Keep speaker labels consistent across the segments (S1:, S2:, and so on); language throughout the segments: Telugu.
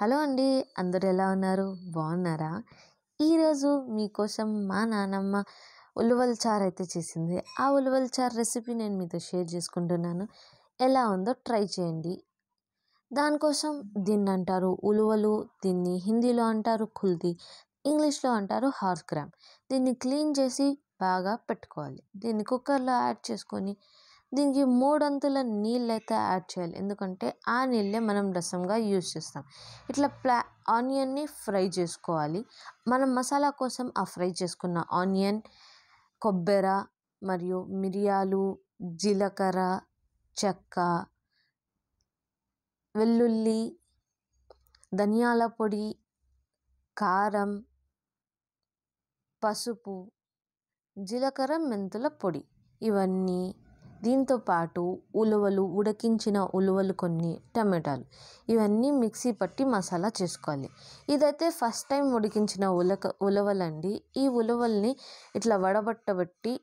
S1: హలో అండి. అందరూ ఎలా ఉన్నారు? బాగున్నారా? ఈరోజు మీకోసం మా నానమ్మ ఉలవల చారు అయితే చేసింది. ఆ ఉలవల చారు రెసిపీ నేను మీతో షేర్ చేసుకుంటున్నాను. ఎలా ఉందో ట్రై చేయండి. దానికోసం దీన్ని అంటారు ఉలువలు, దీన్ని హిందీలో అంటారు కుల్ది, ఇంగ్లీష్లో అంటారు హార్స్ గ్రామ్. దీన్ని క్లీన్ చేసి బాగా పెట్టుకోవాలి. దీన్ని కుక్కర్లో యాడ్ చేసుకొని దీనికి 3 అంతుల నీళ్ళైతే యాడ్ చేయాలి. ఎందుకంటే ఆ నీళ్ళే మనం రసంగా యూజ్ చేస్తాం. ఇట్లా ఆనియన్ని ఫ్రై చేసుకోవాలి. మనం మసాలా కోసం ఆ ఫ్రై చేసుకున్న ఆనియన్, కొబ్బెర మరియు మిరియాలు, జీలకర్ర, చెక్క, వెల్లుల్లి, ధనియాల పొడి, కారం, పసుపు, జీలకర్ర, మెంతుల పొడి ఇవన్నీ, దీంతో పాటు ఉలవలు, ఉడికించిన ఉలవలు కొన్ని, టమాటాలు ఇవన్నీ మిక్సీ పట్టి మసాలా చేసుకోవాలి. ఇదైతే ఫస్ట్ టైం ఉడికించిన ఉలవలండి. ఈ ఉలవల్ని ఇట్లా వడబట్టబట్టి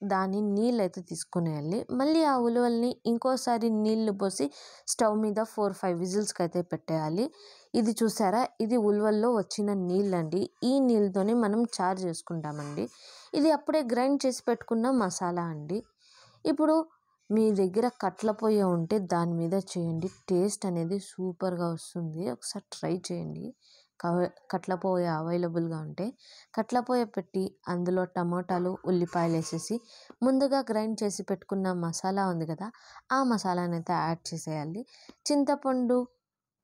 S1: దాని నీళ్ళైతే తీసుకునేయాలి. మళ్ళీ ఆ ఉలవల్ని ఇంకోసారి నీళ్లు పోసి స్టవ్ మీద 4-5 విజిల్స్కి అయితే పెట్టేయాలి. ఇది చూసారా, ఇది ఉలవల్లో వచ్చిన నీళ్ళండి. ఈ నీళ్ళతోనే మనం చారు చేసుకుంటామండి. ఇది అప్పుడే గ్రైండ్ చేసి పెట్టుకున్న మసాలా అండి. ఇప్పుడు మీ దగ్గర కట్ల పొయ్యి ఉంటే దాని మీద చేయండి. టేస్ట్ అనేది సూపర్గా వస్తుంది. ఒకసారి ట్రై చేయండి. కట్ల పొయ్యి అవైలబుల్గా ఉంటే కట్ల పొయ్యి పెట్టి అందులో టమోటాలు, ఉల్లిపాయలు వేసేసి ముందుగా గ్రైండ్ చేసి పెట్టుకున్న మసాలా ఉంది కదా, ఆ మసాలాని అయితే యాడ్ చేసేయాలి. చింతపండు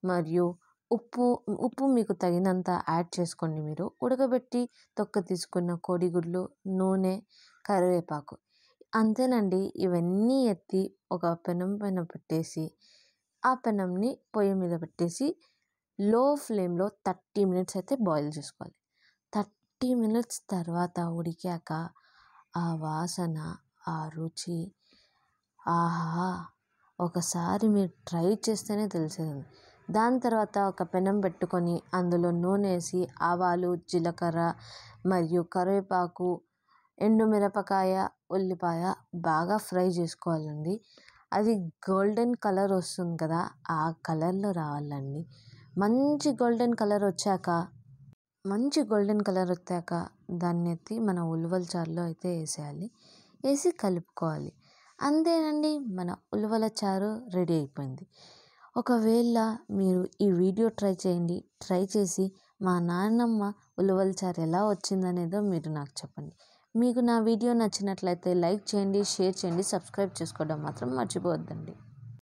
S1: మరియు ఉప్పు మీకు తగినంత యాడ్ చేసుకోండి. మీరు ఉడకబెట్టి తొక్క తీసుకున్న కోడిగుడ్లు, నూనె, కరివేపాకు, అంతేనండి. ఇవన్నీ ఎత్తి ఒక పెనం పైన పెట్టేసి ఆ పెనంని పొయ్యి మీద పెట్టేసి లో ఫ్లేమ్లో 30 మినిట్స్ అయితే బాయిల్ చేసుకోవాలి. 30 మినిట్స్ తర్వాత ఉడికాక ఆ వాసన, ఆ రుచి, ఆహా, ఒకసారి మీరు ట్రై చేస్తేనే తెలిసేది. దాని తర్వాత ఒక పెనం పెట్టుకొని అందులో నూనె వేసి ఆవాలు, జీలకర్ర మరియు కరివేపాకు, ఎండుమిరపకాయ, ఉల్లిపాయ బాగా ఫ్రై చేసుకోవాలండి. అది గోల్డెన్ కలర్ వస్తుంది కదా, ఆ కలర్లో రావాలండి. మంచి గోల్డెన్ కలర్ వచ్చాక దాన్ని ఎత్తి మన ఉలవల చారులో అయితే వేసేయాలి. వేసి కలుపుకోవాలి. అంతేనండి, మన ఉలవల చారు రెడీ అయిపోయింది. ఒకవేళ మీరు ఈ వీడియో ట్రై చేయండి. ట్రై చేసి మా నాన్నమ్మ ఉలవల చారు ఎలా వచ్చిందనేదో మీరు నాకు చెప్పండి. మీకు నా వీడియో నచ్చినట్లయితే లైక్ చేయండి, షేర్ చేయండి, సబ్స్క్రైబ్ చేసుకోవడం మాత్రం మర్చిపోవద్దండి.